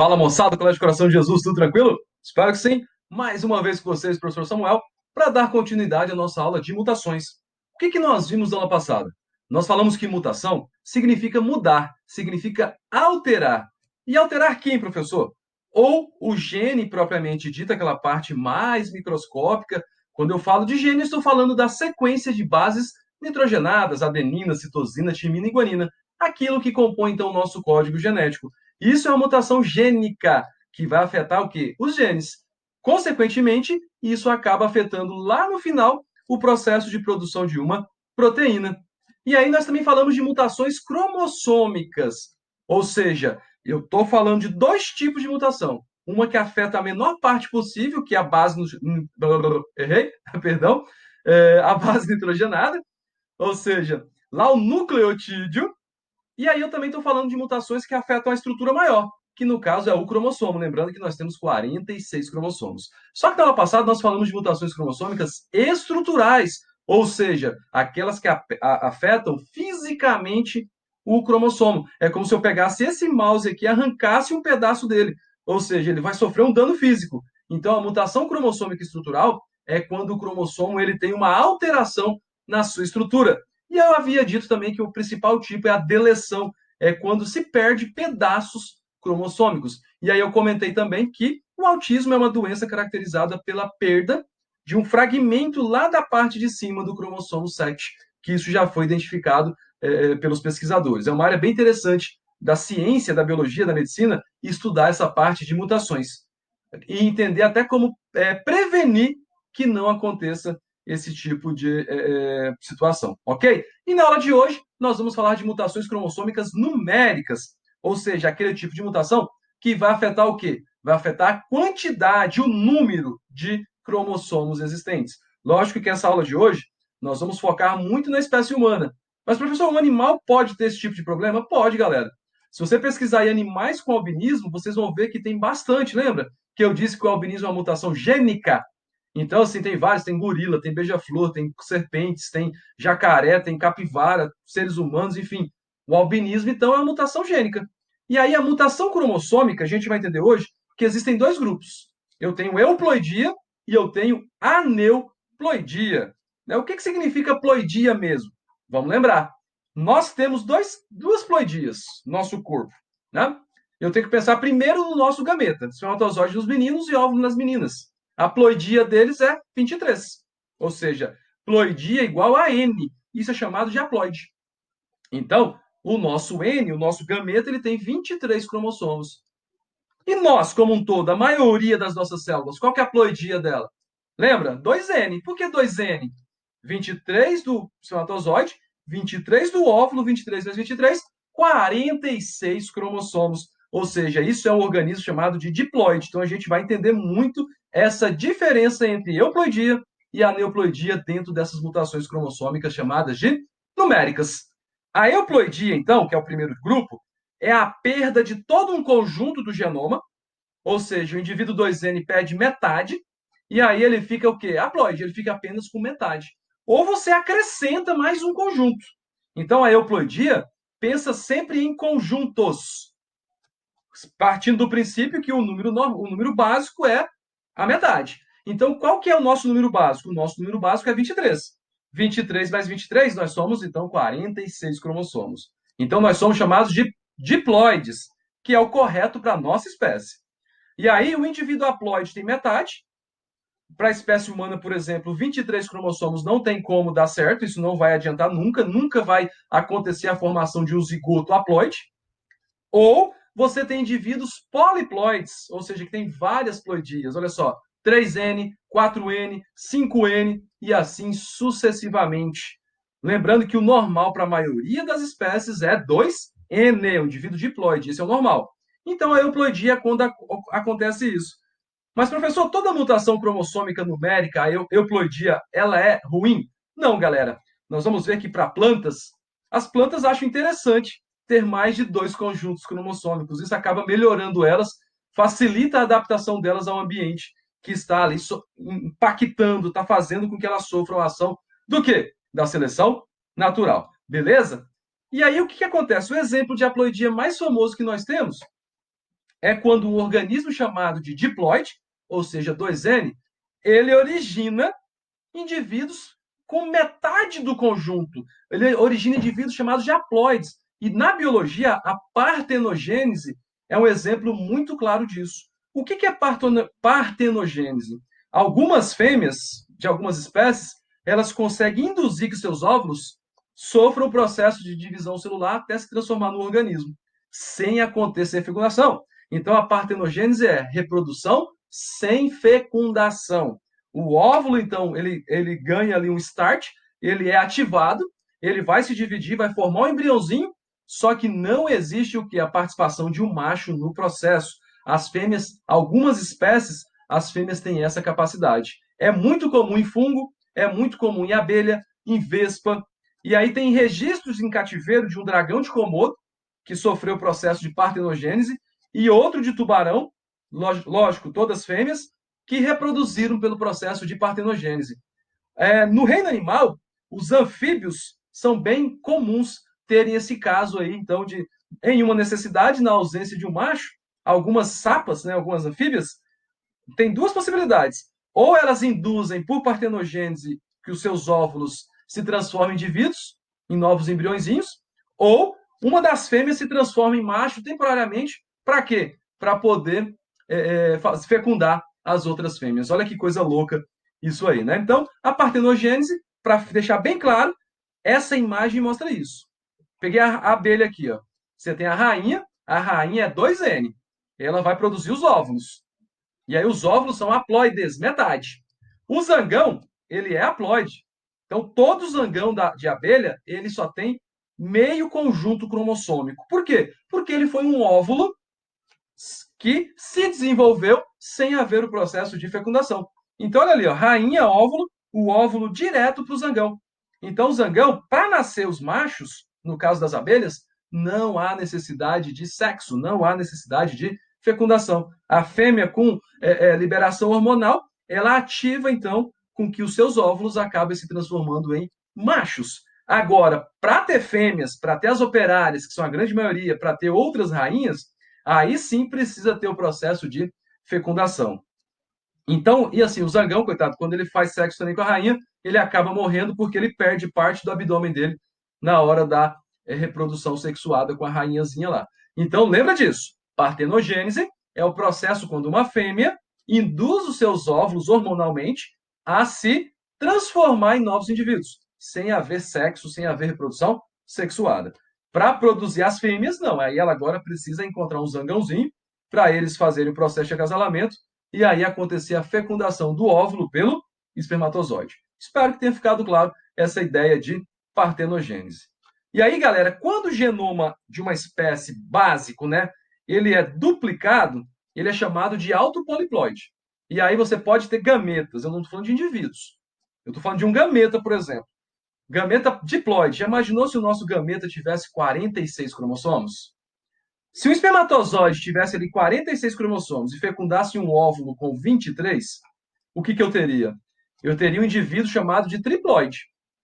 Fala, moçada, Colégio Coração de Jesus, tudo tranquilo? Espero que sim. Mais uma vez com vocês, professor Samuel, para dar continuidade à nossa aula de mutações. O que nós vimos na aula passada? Nós falamos que mutação significa mudar, significa alterar. E alterar quem, professor? Ou o gene propriamente dito, aquela parte mais microscópica. Quando eu falo de gene, estou falando da sequência de bases nitrogenadas, adenina, citosina, timina e guanina. Aquilo que compõe, então, o nosso código genético. Isso é uma mutação gênica, que vai afetar o quê? Os genes. Consequentemente, isso acaba afetando lá no final o processo de produção de uma proteína. E aí nós também falamos de mutações cromossômicas, ou seja, eu estou falando de dois tipos de mutação. Uma que afeta a menor parte possível, que é a base... Errei? Perdão. A base nitrogenada, ou seja, lá o nucleotídeo, e aí eu também estou falando de mutações que afetam a estrutura maior, que no caso é o cromossomo. Lembrando que nós temos 46 cromossomos. Só que na aula passada nós falamos de mutações cromossômicas estruturais, ou seja, aquelas que afetam fisicamente o cromossomo. É como se eu pegasse esse mouse aqui e arrancasse um pedaço dele. Ou seja, ele vai sofrer um dano físico. Então, a mutação cromossômica estrutural é quando o cromossomo ele tem uma alteração na sua estrutura. E eu havia dito também que o principal tipo é a deleção, é quando se perde pedaços cromossômicos. E aí eu comentei também que o autismo é uma doença caracterizada pela perda de um fragmento lá da parte de cima do cromossomo 7, que isso já foi identificado pelos pesquisadores. É uma área bem interessante da ciência, da biologia, da medicina, estudar essa parte de mutações e entender até como prevenir que não aconteça esse tipo de situação, ok? E na aula de hoje, nós vamos falar de mutações cromossômicas numéricas, ou seja, aquele tipo de mutação que vai afetar o quê? Vai afetar a quantidade, o número de cromossomos existentes. Lógico que essa aula de hoje, nós vamos focar muito na espécie humana. Mas, professor, um animal pode ter esse tipo de problema? Pode, galera. Se você pesquisar em animais com albinismo, vocês vão ver que tem bastante, lembra? Que eu disse que o albinismo é uma mutação gênica. Então, assim, tem vários, tem gorila, tem beija-flor, tem serpentes, tem jacaré, tem capivara, seres humanos, enfim. O albinismo, então, é uma mutação gênica. E aí, a mutação cromossômica, a gente vai entender hoje que existem dois grupos. Eu tenho euploidia e eu tenho aneuploidia. O que significa ploidia mesmo? Vamos lembrar. Nós temos duas ploidias no nosso corpo, né? Eu tenho que pensar primeiro no nosso gameta, espermatozoide nos meninos e óvulo nas meninas. A ploidia deles é 23. Ou seja, ploidia igual a N. Isso é chamado de haploide. Então, o nosso N, o nosso gameta, ele tem 23 cromossomos. E nós, como um todo, a maioria das nossas células, qual que é a ploidia dela? Lembra? 2N. Por que 2N? 23 do espermatozoide, 23 do óvulo, 23 vezes 23, 46 cromossomos. Ou seja, isso é um organismo chamado de diploide. Então, a gente vai entender muito essa diferença entre euploidia e aneuploidia dentro dessas mutações cromossômicas chamadas de numéricas. A euploidia, então, que é o primeiro grupo, é a perda de todo um conjunto do genoma, ou seja, o indivíduo 2N perde metade, e aí ele fica o quê? Haploide, ele fica apenas com metade. Ou você acrescenta mais um conjunto. Então, a euploidia pensa sempre em conjuntos, partindo do princípio que o número básico é a metade. Então, qual que é o nosso número básico? O nosso número básico é 23. 23 mais 23, nós somos, então, 46 cromossomos. Então, nós somos chamados de diploides, que é o correto para a nossa espécie. E aí, o indivíduo haploide tem metade. Para a espécie humana, por exemplo, 23 cromossomos não tem como dar certo, isso não vai adiantar nunca, nunca vai acontecer a formação de um zigoto haploide. Ou você tem indivíduos poliploides, ou seja, que tem várias ploidias. Olha só, 3N, 4N, 5N e assim sucessivamente. Lembrando que o normal para a maioria das espécies é 2N, o indivíduo diploide, esse é o normal. Então, a euploidia é quando acontece isso. Mas, professor, toda mutação cromossômica numérica, a euploidia, ela é ruim? Não, galera. Nós vamos ver que para plantas, as plantas acham interessante ter mais de dois conjuntos cromossômicos. Isso acaba melhorando elas, facilita a adaptação delas ao ambiente que está ali impactando, está fazendo com que elas sofram a ação do quê? Da seleção natural. Beleza? E aí, o que acontece? O exemplo de haploidia mais famoso que nós temos é quando um organismo chamado de diploide, ou seja, 2N, ele origina indivíduos com metade do conjunto. Ele origina indivíduos chamados de haploides. E na biologia, a partenogênese é um exemplo muito claro disso. O que é partenogênese? Algumas fêmeas de algumas espécies, elas conseguem induzir que seus óvulos sofram o processo de divisão celular até se transformar no organismo, sem acontecer fecundação. Então, a partenogênese é reprodução sem fecundação. O óvulo, então, ele ganha ali um start, ele é ativado, ele vai se dividir, vai formar um embriãozinho, só que não existe o que? A participação de um macho no processo. As fêmeas, algumas espécies, as fêmeas têm essa capacidade. É muito comum em fungo, é muito comum em abelha, em vespa, e aí tem registros em cativeiro de um dragão de Komodo, que sofreu o processo de partenogênese, e outro de tubarão, lógico, todas fêmeas, que reproduziram pelo processo de partenogênese. No reino animal, os anfíbios são bem comuns terem esse caso aí, então, de em uma necessidade, na ausência de um macho, algumas sapas, né, algumas anfíbias, tem duas possibilidades. Ou elas induzem por partenogênese que os seus óvulos se transformem em indivíduos, em novos embriõezinhos, ou uma das fêmeas se transforma em macho temporariamente. Para quê? Para poder fecundar as outras fêmeas. Olha que coisa louca isso aí, né? Então, a partenogênese, para deixar bem claro, essa imagem mostra isso. Peguei a abelha aqui, ó. Você tem a rainha é 2N. Ela vai produzir os óvulos. E aí os óvulos são haploides, metade. O zangão, ele é haploide. Então, todo zangão de abelha, ele só tem meio conjunto cromossômico. Por quê? Porque ele foi um óvulo que se desenvolveu sem haver o processo de fecundação. Então, olha ali, ó, rainha, óvulo, o óvulo direto para o zangão. Então, o zangão, para nascer os machos, no caso das abelhas, não há necessidade de sexo, não há necessidade de fecundação. A fêmea com liberação hormonal, ela ativa, então, com que os seus óvulos acabem se transformando em machos. Agora, para ter fêmeas, para ter as operárias, que são a grande maioria, para ter outras rainhas, aí sim precisa ter o processo de fecundação. Então, e assim, o zangão, coitado, quando ele faz sexo também com a rainha, ele acaba morrendo porque ele perde parte do abdômen dele na hora da reprodução sexuada com a rainhazinha lá. Então, lembra disso. Partenogênese é o processo quando uma fêmea induz os seus óvulos hormonalmente a se transformar em novos indivíduos, sem haver sexo, sem haver reprodução sexuada. Para produzir as fêmeas, não. Aí ela agora precisa encontrar um zangãozinho para eles fazerem o processo de acasalamento e aí acontecer a fecundação do óvulo pelo espermatozoide. Espero que tenha ficado claro essa ideia de partenogênese. E aí, galera, quando o genoma de uma espécie básico, né, ele é duplicado, ele é chamado de autopoliploide. E aí você pode ter gametas. Eu não estou falando de indivíduos. Eu estou falando de um gameta, por exemplo. Gameta diploide. Já imaginou se o nosso gameta tivesse 46 cromossomos? Se o espermatozoide tivesse ali 46 cromossomos e fecundasse um óvulo com 23, o que eu teria? Eu teria um indivíduo chamado de triploide,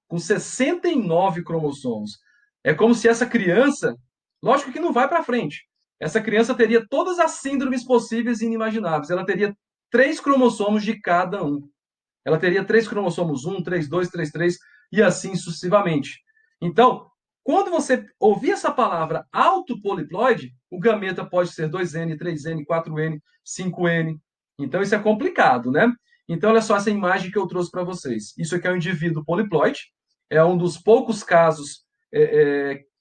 com 69 cromossomos. É como se essa criança, lógico que não vai para frente, essa criança teria todas as síndromes possíveis e inimagináveis. Ela teria 3 cromossomos de cada um. Ela teria 3 cromossomos, 1, 3, 2, 3, 3, e assim sucessivamente. Então, quando você ouvir essa palavra autopoliploide, o gameta pode ser 2N, 3N, 4N, 5N. Então, isso é complicado, né? Então, olha só essa imagem que eu trouxe para vocês. Isso aqui é um indivíduo poliploide, é um dos poucos casos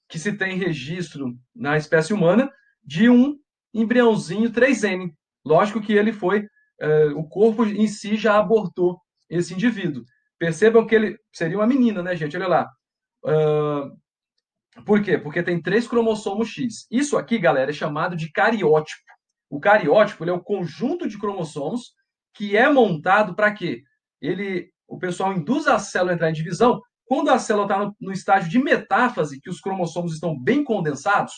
que se tem registro na espécie humana de um embriãozinho 3N. Lógico que ele foi, o corpo em si já abortou esse indivíduo. Percebam que ele seria uma menina, né, gente? Olha lá. Por quê? Porque tem 3 cromossomos X. Isso aqui, galera, é chamado de cariótipo. O cariótipo ele é o conjunto de cromossomos que é montado para quê? O pessoal induz a célula a entrar em divisão. Quando a célula está no estágio de metáfase, que os cromossomos estão bem condensados,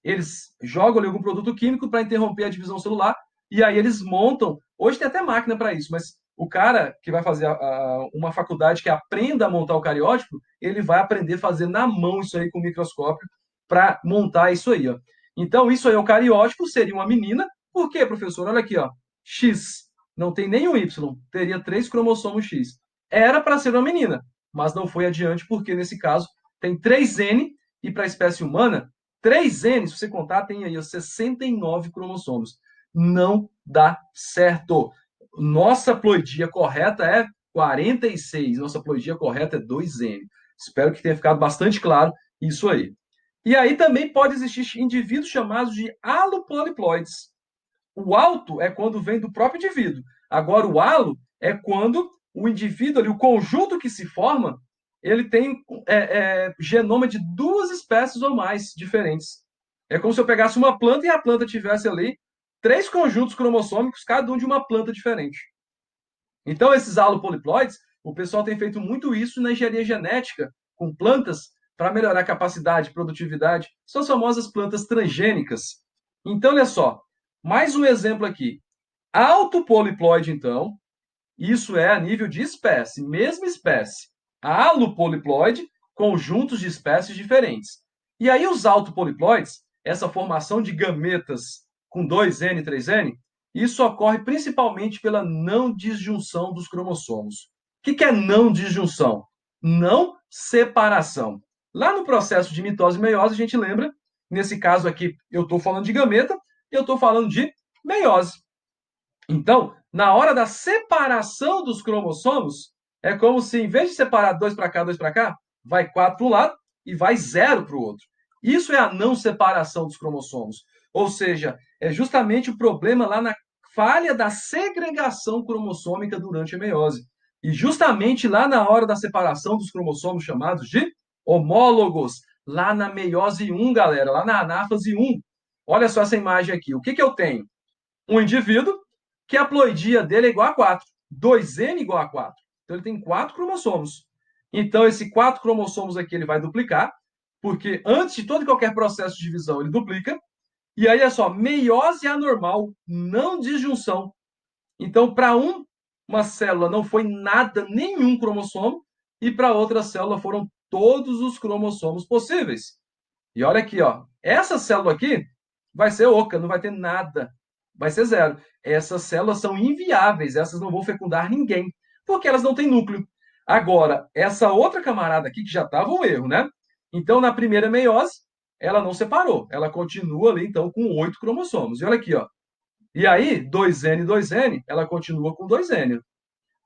eles jogam ali algum produto químico para interromper a divisão celular e aí eles montam. Hoje tem até máquina para isso, mas o cara que vai fazer uma faculdade que aprenda a montar o cariótipo, ele vai aprender a fazer na mão isso aí com o microscópio para montar isso aí. Ó. Então, isso aí é o cariótipo, seria uma menina, Por quê, professor? Olha aqui, ó. X. Não tem nenhum Y. Teria 3 cromossomos X. Era para ser uma menina, mas não foi adiante, porque nesse caso tem 3N, e para a espécie humana, 3N, se você contar, tem aí 69 cromossomos. Não dá certo. Nossa ploidia correta é 46. Nossa ploidia correta é 2N. Espero que tenha ficado bastante claro isso aí. E aí também pode existir indivíduos chamados de alopoliploides. O alto é quando vem do próprio indivíduo. Agora, o halo é quando o indivíduo, ali, o conjunto que se forma, ele tem genoma de 2 espécies ou mais diferentes. É como se eu pegasse uma planta e a planta tivesse ali 3 conjuntos cromossômicos, cada um de uma planta diferente. Então, esses alopoliploides, o pessoal tem feito muito isso na engenharia genética, com plantas, para melhorar a capacidade, produtividade. São as famosas plantas transgênicas. Então, olha só, mais um exemplo aqui. Alto poliploide, então, isso é a nível de espécie, mesma espécie. Alopoliploide, conjuntos de espécies diferentes. E aí os autopoliploides, essa formação de gametas com 2N, 3N, isso ocorre principalmente pela não disjunção dos cromossomos. O que é não disjunção? Não separação. Lá no processo de mitose e meiose, a gente lembra, nesse caso aqui, eu estou falando de gameta, eu estou falando de meiose. Então, na hora da separação dos cromossomos, é como se, em vez de separar 2 para cá, 2 para cá, vai 4 para um lado e vai 0 para o outro. Isso é a não separação dos cromossomos. Ou seja, é justamente o problema lá na falha da segregação cromossômica durante a meiose. E justamente lá na hora da separação dos cromossomos chamados de homólogos, lá na meiose 1, galera, lá na anáfase 1. Olha só essa imagem aqui. O que eu tenho? Um indivíduo que a ploidia dele é igual a 4. 2N igual a 4. Então, ele tem 4 cromossomos. Então, esse 4 cromossomos aqui ele vai duplicar, porque antes de todo e qualquer processo de divisão, ele duplica. E aí é só, meiose anormal, não disjunção. Então, para uma célula não foi nada, nenhum cromossomo, e para outra célula foram todos os cromossomos possíveis. E olha aqui, ó, essa célula aqui vai ser oca, não vai ter nada, vai ser 0. Essas células são inviáveis, essas não vão fecundar ninguém, porque elas não têm núcleo. Agora, essa outra camarada aqui, que já estava um erro, né? Então, na primeira meiose, ela não separou, ela continua ali, então, com 8 cromossomos. E olha aqui, ó. E aí, 2N, 2N, ela continua com 2N.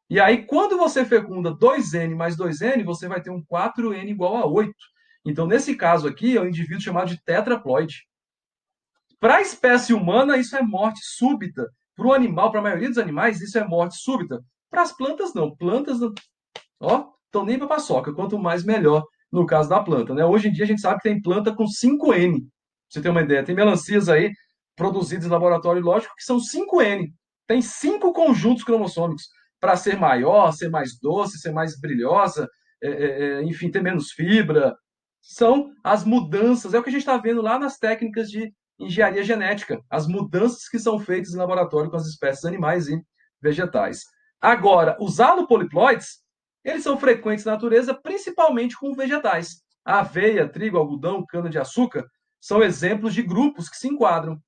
E aí, quando você fecunda 2N mais 2N, você vai ter um 4N igual a 8. Então, nesse caso aqui, é um indivíduo chamado de tetraploide. Para a espécie humana, isso é morte súbita. Para o animal, para a maioria dos animais, isso é morte súbita. Para as plantas, não. Plantas, ó, estão nem para paçoca. Quanto mais, melhor, no caso da planta. Né? Hoje em dia, a gente sabe que tem planta com 5N. Pra você ter uma ideia. Tem melancias aí, produzidas em laboratório, lógico, que são 5N. Tem 5 conjuntos cromossômicos para ser maior, ser mais doce, ser mais brilhosa, enfim, ter menos fibra. São as mudanças, é o que a gente está vendo lá nas técnicas de engenharia genética, as mudanças que são feitas em laboratório com as espécies animais e vegetais. Agora, os alopoliploides, eles são frequentes na natureza, principalmente com vegetais. Aveia, trigo, algodão, cana-de-açúcar são exemplos de grupos que se enquadram.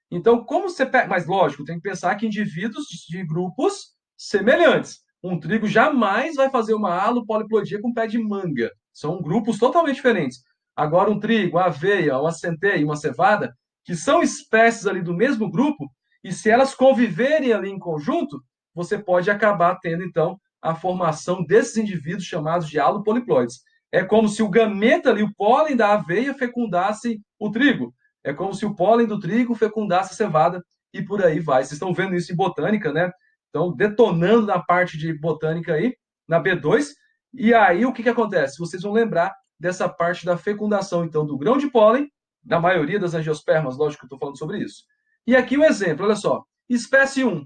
Então, como você pega. Mas, lógico, tem que pensar que indivíduos de grupos semelhantes. Um trigo jamais vai fazer uma alopoliploidia com pé de manga. São grupos totalmente diferentes. Agora, um trigo, uma aveia, uma centeia, uma cevada, que são espécies ali do mesmo grupo, e se elas conviverem ali em conjunto, você pode acabar tendo, então, a formação desses indivíduos chamados de alopoliploides. É como se o gameta ali, o pólen da aveia, fecundasse o trigo. É como se o pólen do trigo fecundasse a cevada e por aí vai. Vocês estão vendo isso em botânica, né? Então, detonando na parte de botânica aí, na B2. E aí, o que acontece? Vocês vão lembrar dessa parte da fecundação, então, do grão de pólen, da maioria das angiospermas, lógico que eu estou falando sobre isso. E aqui um exemplo, olha só. Espécie 1,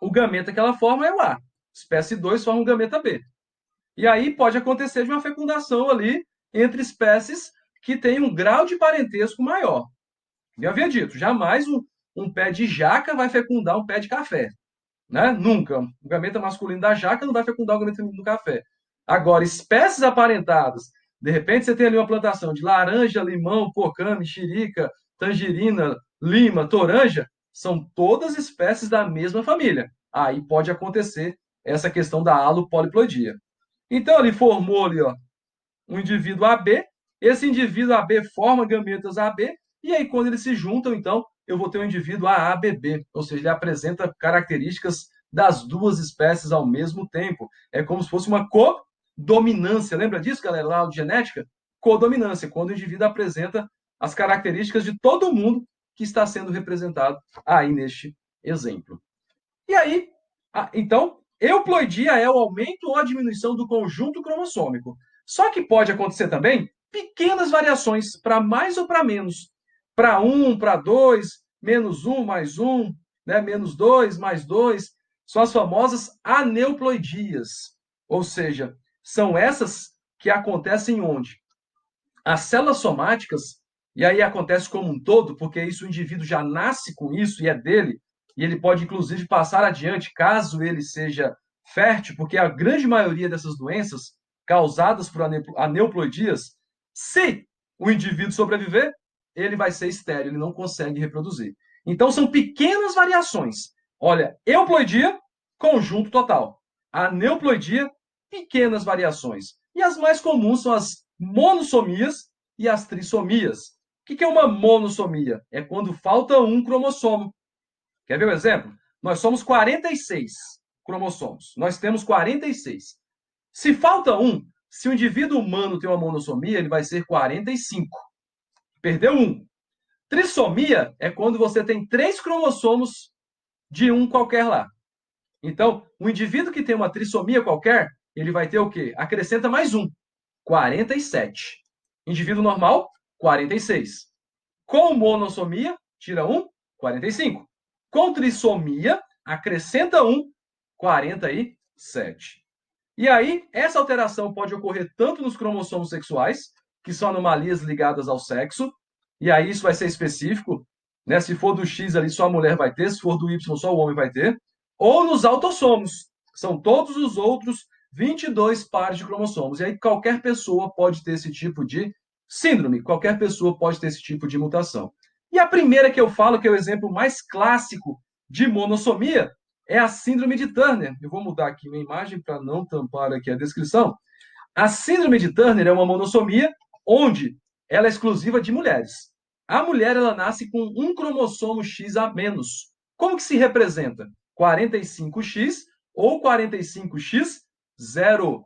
o gameta que ela forma é o A. Espécie 2 forma o gameta B. E aí pode acontecer de uma fecundação ali entre espécies que têm um grau de parentesco maior. Eu havia dito, jamais um pé de jaca vai fecundar um pé de café. Né? Nunca. O gameta masculino da jaca não vai fecundar o gameta feminino do café. Agora, espécies aparentadas, de repente você tem ali uma plantação de laranja, limão, pocã, mexerica, tangerina, lima, toranja, são todas espécies da mesma família. Aí pode acontecer essa questão da alopoliploidia. Então, ele formou ali, ó, um indivíduo AB, esse indivíduo AB forma gametas AB, e aí quando eles se juntam, então, eu vou ter um indivíduo AABB, ou seja, ele apresenta características das duas espécies ao mesmo tempo. É como se fosse uma codominância. Lembra disso, galera, lá de genética? Codominância, quando o indivíduo apresenta as características de todo mundo que está sendo representado aí neste exemplo. E aí, então, euploidia é o aumento ou a diminuição do conjunto cromossômico. Só que pode acontecer também pequenas variações, para mais ou para menos. Para 1, para 2, menos 1, mais 1, né? Menos 2, mais 2. São as famosas aneuploidias. Ou seja, são essas que acontecem onde? As células somáticas, e aí acontece como um todo, porque isso o indivíduo já nasce com isso e é dele, e ele pode inclusive passar adiante caso ele seja fértil, porque a grande maioria dessas doenças causadas por aneuploidias, se o indivíduo sobreviver, ele vai ser estéril, ele não consegue reproduzir. Então são pequenas variações. Olha, euploidia, conjunto total. Aneuploidia, pequenas variações. E as mais comuns são as monossomias e as trissomias. O que é uma monossomia? É quando falta um cromossomo. Quer ver o exemplo? Nós somos 46 cromossomos. Nós temos 46. Se falta um, se o indivíduo humano tem uma monossomia, ele vai ser 45. Perdeu um. Trissomia é quando você tem 3 cromossomos de um qualquer lá. Então, o indivíduo que tem uma trissomia qualquer, ele vai ter o quê? Acrescenta mais um. 47. Indivíduo normal, 46. Com monossomia, tira 1, 45. Com trissomia, acrescenta 1, 47. E aí, essa alteração pode ocorrer tanto nos cromossomos sexuais, que são anomalias ligadas ao sexo, e aí isso vai ser específico, né? Se for do X ali, só a mulher vai ter, se for do Y, só o homem vai ter, ou nos autossomos, são todos os outros 22 pares de cromossomos. E aí qualquer pessoa pode ter esse tipo de síndrome, qualquer pessoa pode ter esse tipo de mutação. E a primeira que eu falo, que é o exemplo mais clássico de monossomia, é a síndrome de Turner. Eu vou mudar aqui minha imagem para não tampar aqui a descrição. A síndrome de Turner é uma monossomia onde ela é exclusiva de mulheres. A mulher ela nasce com um cromossomo X a menos. Como que se representa? 45X ou 45X0.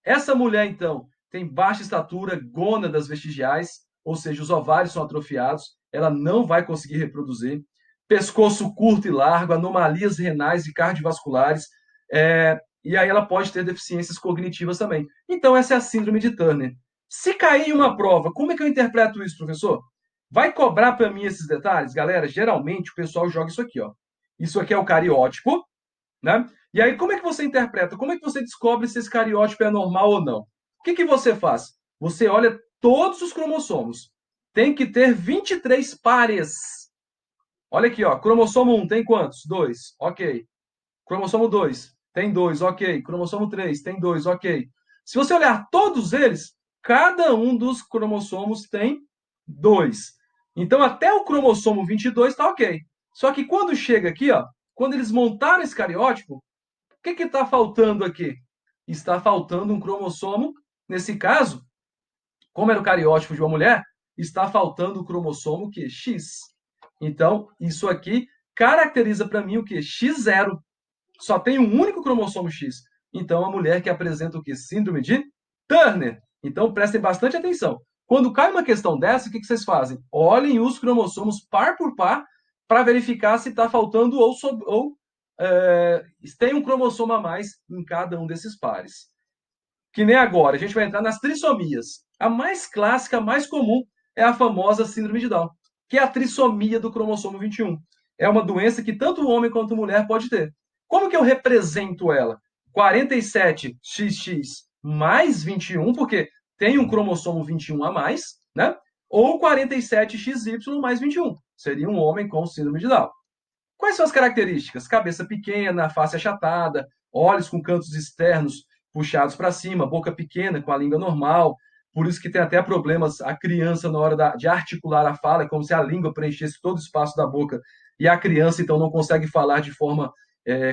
Essa mulher, então, tem baixa estatura, gônadas vestigiais, ou seja, os ovários são atrofiados, ela não vai conseguir reproduzir, pescoço curto e largo, anomalias renais e cardiovasculares, e aí ela pode ter deficiências cognitivas também. Então, essa é a síndrome de Turner. Se cair em uma prova, como é que eu interpreto isso, professor? Vai cobrar para mim esses detalhes? Galera, geralmente o pessoal joga isso aqui, ó. Isso aqui é o cariótipo, né? E aí, como é que você interpreta? Como é que você descobre se esse cariótipo é normal ou não? O que você faz? Você olha todos os cromossomos. Tem que ter 23 pares. Olha aqui, ó. Cromossomo 1 tem quantos? 2. Ok. Cromossomo 2 tem 2. Ok. Cromossomo 3 tem 2. Ok. Se você olhar todos eles, cada um dos cromossomos tem 2. Então, até o cromossomo 22 está ok. Só que quando chega aqui, ó, quando eles montaram esse cariótipo, o que está faltando aqui? Está faltando um cromossomo. Nesse caso, como era o cariótipo de uma mulher, está faltando o cromossomo que X. Então, isso aqui caracteriza para mim o que? X0. Só tem um único cromossomo X. Então, a mulher que apresenta o que? Síndrome de Turner. Então, prestem bastante atenção. Quando cai uma questão dessa, o que vocês fazem? Olhem os cromossomos par por par para verificar se está faltando ou tem um cromossomo a mais em cada um desses pares. Que nem agora, a gente vai entrar nas trissomias. A mais clássica, a mais comum, é a famosa síndrome de Down, que é a trissomia do cromossomo 21. É uma doença que tanto o homem quanto a mulher pode ter. Como que eu represento ela? 47XX mais 21, porque tem um cromossomo 21 a mais, né? Ou 47XY mais 21. Seria um homem com síndrome de Down. Quais são as características? Cabeça pequena, face achatada, olhos com cantos externos puxados para cima, boca pequena com a língua normal. Por isso que tem até problemas a criança na hora de articular a fala, é como se a língua preenchesse todo o espaço da boca e a criança, então, não consegue falar de forma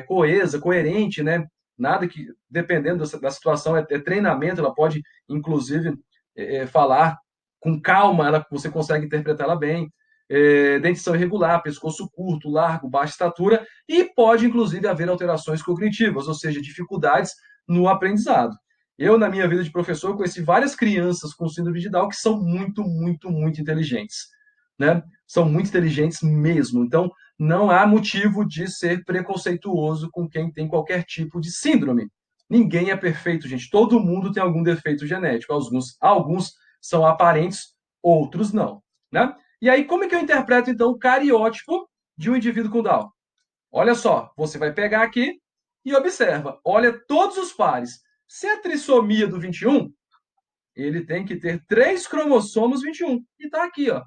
coesa, coerente, né? Nada que, dependendo da situação, é treinamento, ela pode, inclusive, falar com calma, você consegue interpretar ela bem. Dentição irregular, pescoço curto, largo, baixa estatura, e pode, inclusive, haver alterações cognitivas, ou seja, dificuldades no aprendizado. Eu, na minha vida de professor, conheci várias crianças com síndrome de Down que são muito, muito, muito inteligentes, né? São muito inteligentes mesmo. Então, não há motivo de ser preconceituoso com quem tem qualquer tipo de síndrome. Ninguém é perfeito, gente. Todo mundo tem algum defeito genético. Alguns são aparentes, outros não, né? E aí, como é que eu interpreto, então, o cariótipo de um indivíduo com Down? Olha só, você vai pegar aqui e observa. Olha todos os pares. Se a trissomia do 21, ele tem que ter 3 cromossomos 21. E tá aqui, ó.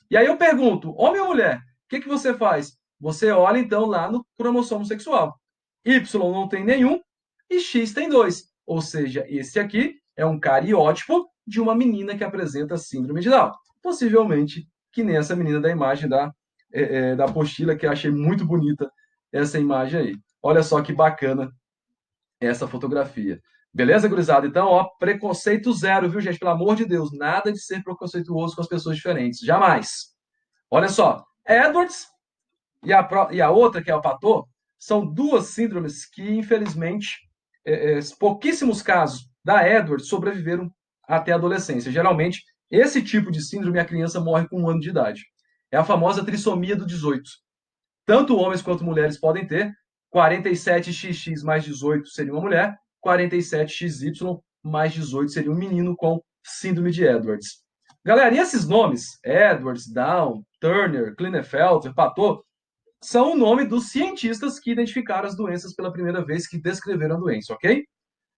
E aí eu pergunto, homem ou mulher, o que você faz? Você olha, então, lá no cromossomo sexual. Y não tem nenhum e X tem 2. Ou seja, esse aqui é um cariótipo de uma menina que apresenta síndrome de Down. Possivelmente que nem essa menina da imagem da apostila, que eu achei muito bonita essa imagem aí. Olha só que bacana essa fotografia. Beleza, gurizada? Então, ó, preconceito zero, viu, gente? Pelo amor de Deus, nada de ser preconceituoso com as pessoas diferentes. Jamais. Olha só, Edwards e a outra, que é o Patot, são duas síndromes que, infelizmente, pouquíssimos casos da Edwards sobreviveram até a adolescência. Geralmente, esse tipo de síndrome, a criança morre com 1 ano de idade. É a famosa trissomia do 18. Tanto homens quanto mulheres podem ter. 47XX mais 18 seria uma mulher, 47XY mais 18 seria um menino com síndrome de Edwards. Galera, e esses nomes, Edwards, Down, Turner, Klinefelter, Patot, são o nome dos cientistas que identificaram as doenças pela primeira vez, que descreveram a doença, ok?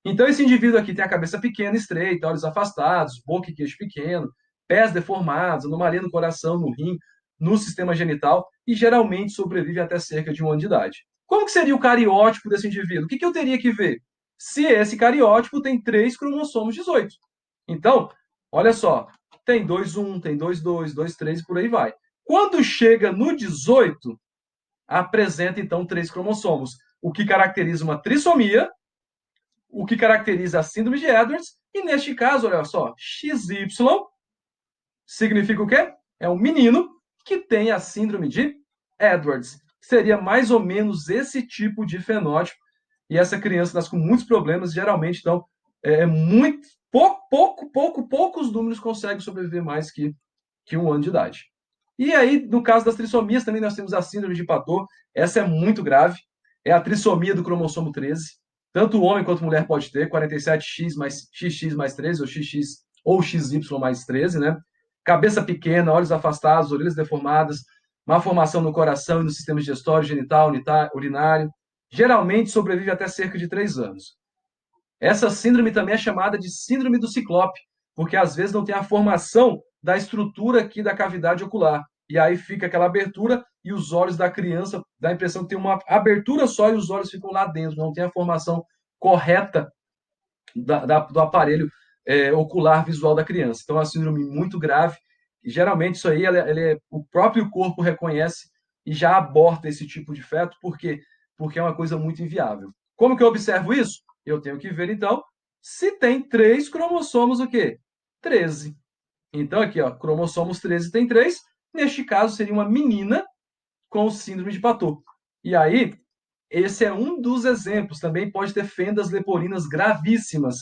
Então, esse indivíduo aqui tem a cabeça pequena, estreita, olhos afastados, boca e queixo pequeno, pés deformados, anomalia no coração, no rim, no sistema genital, e geralmente sobrevive até cerca de 1 ano de idade. Como que seria o cariótipo desse indivíduo? O que eu teria que ver? Se esse cariótipo tem 3 cromossomos 18. Então, olha só, tem 2,1, tem 2,2, 2,3 e por aí vai. Quando chega no 18, apresenta então 3 cromossomos, o que caracteriza uma trissomia, o que caracteriza a síndrome de Edwards, e neste caso, olha só, XY significa o quê? É um menino que tem a síndrome de Edwards. Seria mais ou menos esse tipo de fenótipo, e essa criança nasce com muitos problemas, geralmente, então, muito, poucos números conseguem sobreviver mais que 1 ano de idade. E aí, no caso das trissomias, também nós temos a síndrome de Patot. Essa é muito grave. É a trissomia do cromossomo 13. Tanto homem quanto mulher pode ter, 47X mais XX mais 13, ou XX ou XY mais 13, né? Cabeça pequena, olhos afastados, orelhas deformadas, má formação no coração e no sistema digestório, genital, urinário. Geralmente sobrevive até cerca de 3 anos. Essa síndrome também é chamada de síndrome do ciclope, porque às vezes não tem a formação da estrutura aqui da cavidade ocular. E aí fica aquela abertura e os olhos da criança dá a impressão que tem uma abertura só e os olhos ficam lá dentro, não tem a formação correta do aparelho ocular visual da criança. Então é uma síndrome muito grave e geralmente isso aí o próprio corpo reconhece e já aborta esse tipo de feto, porque é uma coisa muito inviável. Como que eu observo isso? Eu tenho que ver, então, se tem 3 cromossomos o quê? 13. Então, aqui, ó, cromossomos 13 tem 3. Neste caso, seria uma menina com síndrome de Patot. E aí, esse é um dos exemplos. Também pode ter fendas leporinas gravíssimas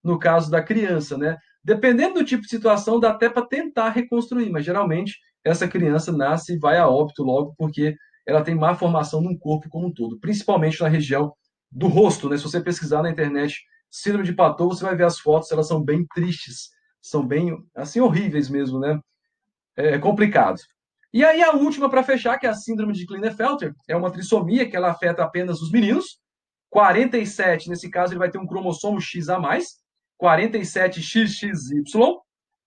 no caso da criança, né? Dependendo do tipo de situação, dá até para tentar reconstruir, mas geralmente essa criança nasce e vai a óbito logo porque ela tem má formação no corpo como um todo, principalmente na região do rosto, né? Se você pesquisar na internet síndrome de Patot, você vai ver as fotos, elas são bem tristes, são bem, assim, horríveis mesmo, né? É complicado. E aí a última para fechar, que é a síndrome de Klinefelter, é uma trissomia que ela afeta apenas os meninos. 47, nesse caso, ele vai ter um cromossomo X a mais, 47XXY.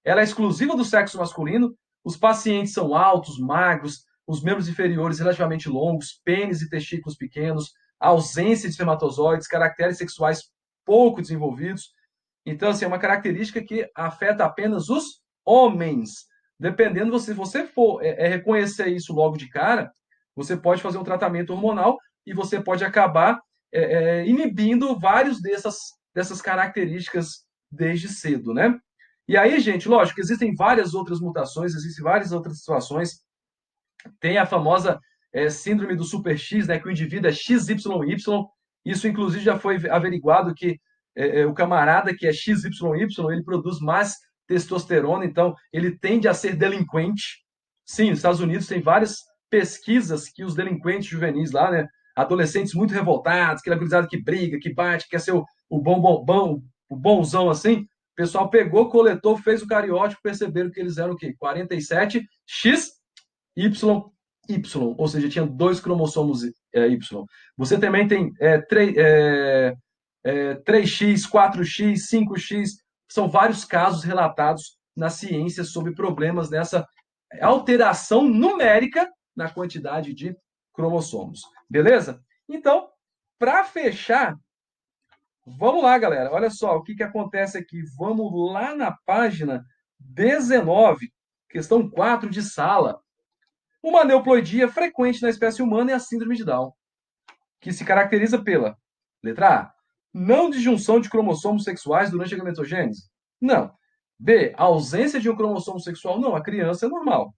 Ela é exclusiva do sexo masculino. Os pacientes são altos, magros, os membros inferiores relativamente longos, pênis e testículos pequenos, ausência de espermatozoides, caracteres sexuais pouco desenvolvidos. Então, assim, é uma característica que afeta apenas os homens. Dependendo, se você for reconhecer isso logo de cara, você pode fazer um tratamento hormonal e você pode acabar inibindo vários dessas características desde cedo, né? E aí, gente, lógico, existem várias outras mutações, existem várias outras situações. Tem a famosa síndrome do super X, né, que o indivíduo é XYY. Isso, inclusive, já foi averiguado que o camarada que é XYY, ele produz mais testosterona, então ele tende a ser delinquente. Sim, nos Estados Unidos tem várias pesquisas que os delinquentes juvenis lá, né, adolescentes muito revoltados, aquela gurizada que briga, que bate, que quer ser o bonzão assim, o pessoal pegou, coletou, fez o cariótipo, perceberam que eles eram o quê? 47X YY, ou seja, tinha dois cromossomos Y. Você também tem 3X, 4X, 5X, são vários casos relatados na ciência sobre problemas nessa alteração numérica na quantidade de cromossomos. Beleza? Então, para fechar, vamos lá, galera. Olha só o que acontece aqui. Vamos lá na página 19, questão 4 de sala. Uma aneuploidia frequente na espécie humana é a síndrome de Down, que se caracteriza pela, letra A, não disjunção de cromossomos sexuais durante a gametogênese. Não. B, ausência de um cromossomo sexual. Não, a criança é normal,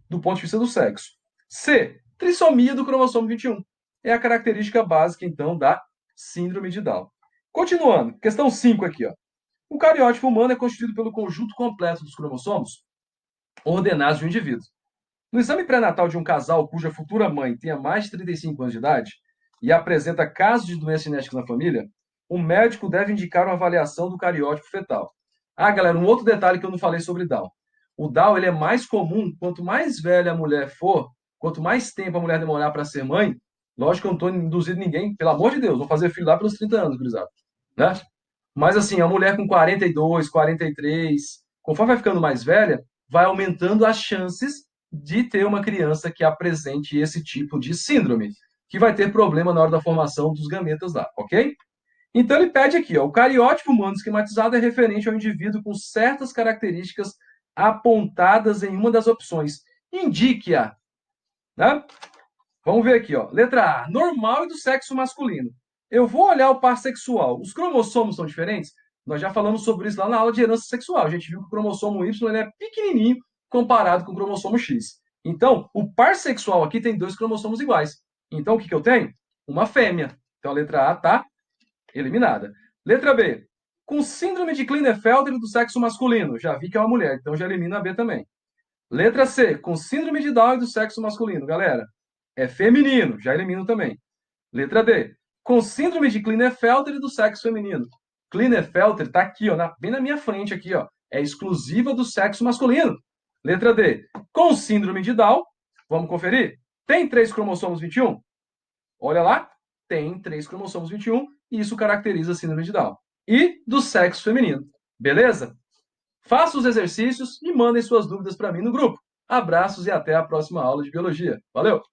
do ponto de vista do sexo. C, trissomia do cromossomo 21. É a característica básica, então, da síndrome de Down. Continuando, questão 5 aqui, ó. O cariótipo humano é constituído pelo conjunto completo dos cromossomos ordenados de um indivíduo. No exame pré-natal de um casal cuja futura mãe tenha mais de 35 anos de idade e apresenta casos de doença genética na família, o médico deve indicar uma avaliação do cariótipo fetal. Ah, galera, um outro detalhe que eu não falei sobre Down. O Down ele é mais comum quanto mais velha a mulher for, quanto mais tempo a mulher demorar para ser mãe. Lógico que eu não estou induzindo ninguém, pelo amor de Deus, vou fazer filho lá pelos 30 anos, gurizada, né? Mas assim, a mulher com 42, 43, conforme vai ficando mais velha, vai aumentando as chances de ter uma criança que apresente esse tipo de síndrome, que vai ter problema na hora da formação dos gametas lá, ok? Então ele pede aqui, ó, o cariótipo humano esquematizado é referente ao indivíduo com certas características apontadas em uma das opções. Indique-a, né? Vamos ver aqui, ó. Letra A, normal e do sexo masculino. Eu vou olhar o par sexual. Os cromossomos são diferentes? Nós já falamos sobre isso lá na aula de herança sexual. A gente viu que o cromossomo Y ele é pequenininho comparado com o cromossomo X. Então, o par sexual aqui tem dois cromossomos iguais. Então, o que eu tenho? Uma fêmea. Então, a letra A está eliminada. Letra B, com síndrome de Klinefelter do sexo masculino. Já vi que é uma mulher, então já elimina a B também. Letra C, com síndrome de Down do sexo masculino. Galera, é feminino, já elimino também. Letra D, com síndrome de Klinefelter do sexo feminino. Klinefelter está aqui, ó, bem na minha frente aqui, ó. É exclusiva do sexo masculino. Letra D, com síndrome de Down. Vamos conferir? Tem 3 cromossomos 21? Olha lá, tem 3 cromossomos 21 e isso caracteriza a síndrome de Down. E do sexo feminino. Beleza? Faça os exercícios e mandem suas dúvidas para mim no grupo. Abraços e até a próxima aula de biologia. Valeu!